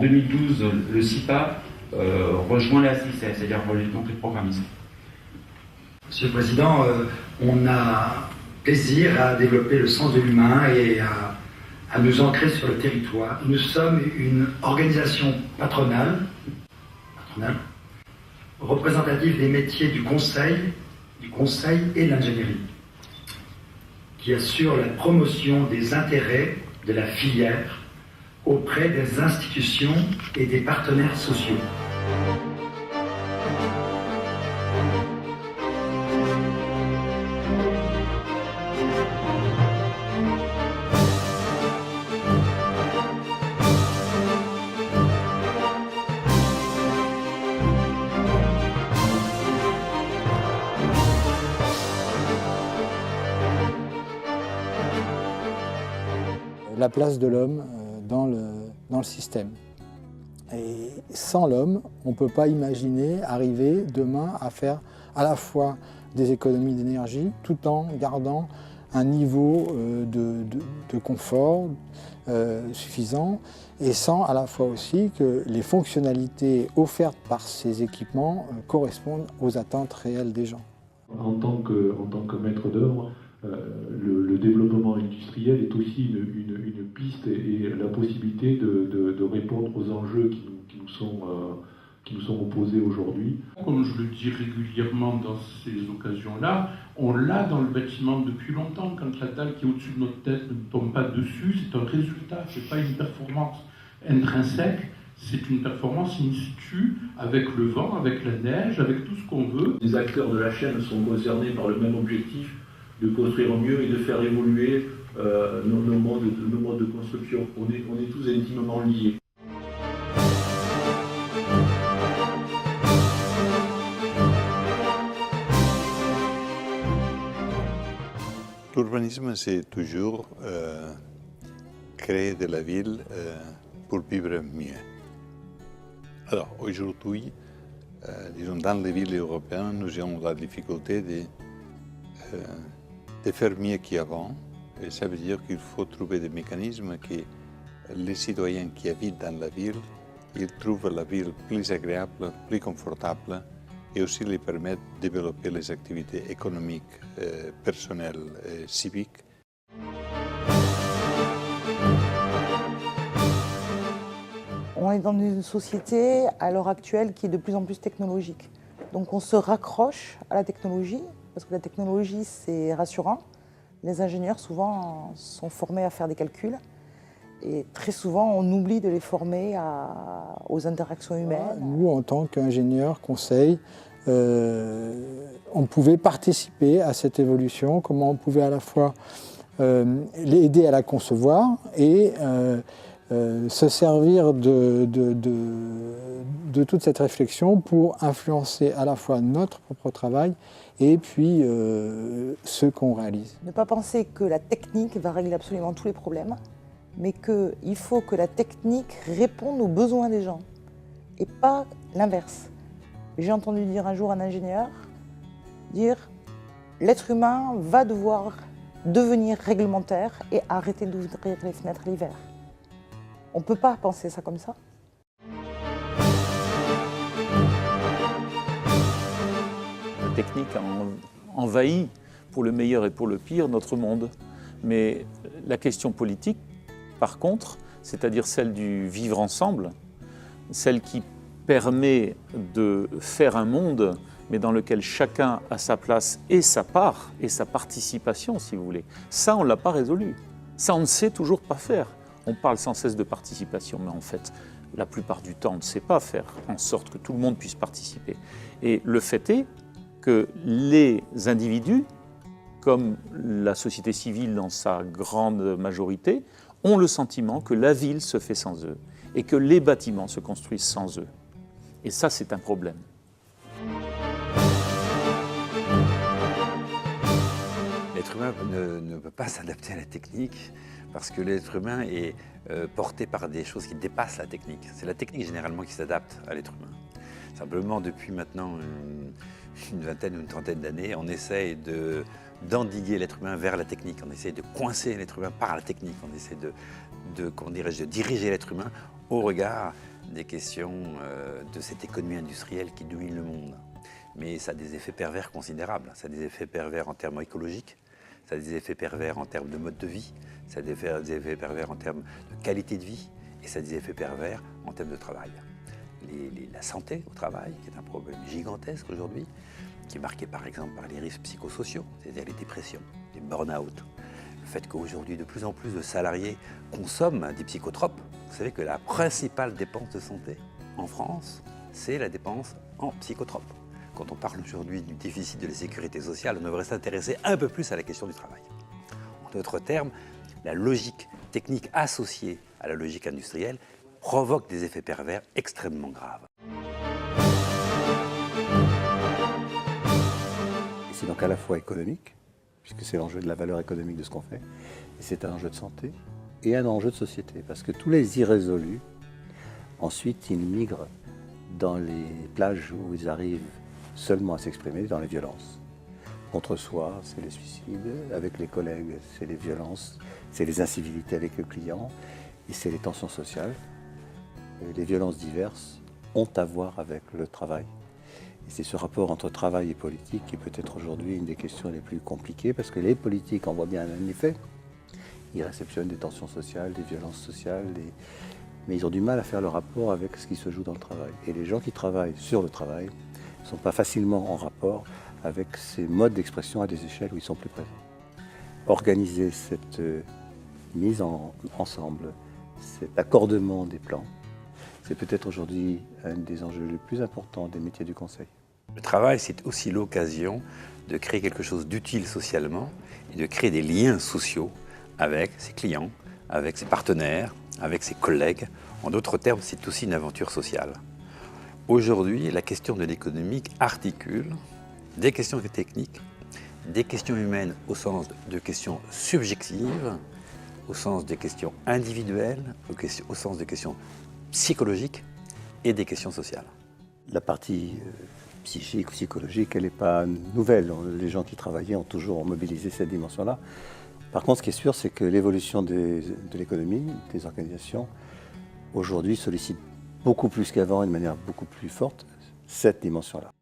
En 2012, le CIPA rejoint la CICES, c'est-à-dire donc les programmistes. Monsieur le Président, on a plaisir à développer le sens de l'humain et à nous ancrer sur le territoire. Nous sommes une organisation patronale représentative des métiers du conseil et de l'ingénierie, qui assure la promotion des intérêts de la filière auprès des institutions et des partenaires sociaux. La place de l'homme dans le système. Et sans l'homme, on ne peut pas imaginer arriver demain à faire à la fois des économies d'énergie tout en gardant un niveau de confort suffisant et sans à la fois aussi que les fonctionnalités offertes par ces équipements correspondent aux attentes réelles des gens. En tant que maître d'œuvre, le développement industriel est aussi une piste et la possibilité de répondre aux enjeux qui nous sont opposés aujourd'hui. Comme je le dis régulièrement dans ces occasions-là, on l'a dans le bâtiment depuis longtemps. Quand la dalle qui est au-dessus de notre tête ne tombe pas dessus, c'est un résultat, c'est pas une performance intrinsèque, c'est une performance in situ, avec le vent, avec la neige, avec tout ce qu'on veut. Les acteurs de la chaîne sont concernés par le même objectif, de construire mieux et de faire évoluer nos modes de construction. On est tous intimement liés. L'urbanisme, c'est toujours créer de la ville pour vivre mieux. Alors aujourd'hui, disons, dans les villes européennes, nous avons la difficulté de faire mieux qu'avant. Et ça veut dire qu'il faut trouver des mécanismes que les citoyens qui habitent dans la ville, ils trouvent la ville plus agréable, plus confortable et aussi les permettent de développer les activités économiques, personnelles et civiques. On est dans une société à l'heure actuelle qui est de plus en plus technologique. Donc on se raccroche à la technologie, parce que la technologie c'est rassurant. Les ingénieurs souvent sont formés à faire des calculs et très souvent on oublie de les former aux interactions humaines. Nous en tant qu'ingénieurs, conseil, on pouvait participer à cette évolution, comment on pouvait à la fois l'aider à la concevoir et se servir de toute cette réflexion pour influencer à la fois notre propre travail et puis ce qu'on réalise. Ne pas penser que la technique va régler absolument tous les problèmes, mais qu'il faut que la technique réponde aux besoins des gens et pas l'inverse. J'ai entendu dire un jour un ingénieur dire « l'être humain va devoir devenir réglementaire et arrêter d'ouvrir les fenêtres l'hiver ». On ne peut pas penser ça comme ça. La technique a envahi, pour le meilleur et pour le pire, notre monde. Mais la question politique, par contre, c'est-à-dire celle du vivre ensemble, celle qui permet de faire un monde, mais dans lequel chacun a sa place et sa part, et sa participation, si vous voulez. Ça, on ne l'a pas résolu. Ça, on ne sait toujours pas faire. On parle sans cesse de participation, mais en fait, la plupart du temps, on ne sait pas faire en sorte que tout le monde puisse participer. Et le fait est que les individus, comme la société civile dans sa grande majorité, ont le sentiment que la ville se fait sans eux et que les bâtiments se construisent sans eux. Et ça, c'est un problème. L'être humain ne peut pas s'adapter à la technique parce que l'être humain est porté par des choses qui dépassent la technique. C'est la technique généralement qui s'adapte à l'être humain. Simplement, depuis maintenant une vingtaine ou une trentaine d'années, on essaye d'endiguer l'être humain vers la technique. On essaye de coincer l'être humain par la technique. On essaie de diriger l'être humain au regard des questions de cette économie industrielle qui domine le monde. Mais ça a des effets pervers considérables. Ça a des effets pervers en termes écologiques, ça a des effets pervers en termes de mode de vie, ça a des effets pervers en termes de qualité de vie, et ça a des effets pervers en termes de travail. La santé au travail, qui est un problème gigantesque aujourd'hui, qui est marqué par exemple par les risques psychosociaux, c'est-à-dire les dépressions, les burn-out. Le fait qu'aujourd'hui de plus en plus de salariés consomment des psychotropes. Vous savez que la principale dépense de santé en France, c'est la dépense en psychotropes. Quand on parle aujourd'hui du déficit de la sécurité sociale, on devrait s'intéresser un peu plus à la question du travail. En d'autres termes, la logique technique associée à la logique industrielle provoque des effets pervers extrêmement graves. Et c'est donc à la fois économique, puisque c'est l'enjeu de la valeur économique de ce qu'on fait, et c'est un enjeu de santé et un enjeu de société, parce que tous les irrésolus, ensuite, ils migrent dans les plages où ils arrivent seulement à s'exprimer, dans les violences. Contre soi, c'est les suicides, avec les collègues, c'est les violences, c'est les incivilités avec le client, et c'est les tensions sociales. Et les violences diverses ont à voir avec le travail. Et c'est ce rapport entre travail et politique qui peut être aujourd'hui une des questions les plus compliquées, parce que les politiques en voient bien un effet. Ils réceptionnent des tensions sociales, des violences sociales, mais ils ont du mal à faire le rapport avec ce qui se joue dans le travail. Et les gens qui travaillent sur le travail ne sont pas facilement en rapport avec ces modes d'expression à des échelles où ils sont plus présents. Organiser cette mise ensemble, cet accordement des plans, c'est peut-être aujourd'hui un des enjeux les plus importants des métiers du conseil. Le travail, c'est aussi l'occasion de créer quelque chose d'utile socialement et de créer des liens sociaux avec ses clients, avec ses partenaires, avec ses collègues. En d'autres termes, c'est aussi une aventure sociale. Aujourd'hui, la question de l'économique articule des questions techniques, des questions humaines au sens de questions subjectives, au sens des questions individuelles, au sens des questions psychologiques et des questions sociales. La partie psychique, psychologique, elle n'est pas nouvelle. Les gens qui travaillaient ont toujours mobilisé cette dimension-là. Par contre, ce qui est sûr, c'est que l'évolution de l'économie, des organisations, aujourd'hui sollicite beaucoup plus qu'avant et de manière beaucoup plus forte cette dimension-là.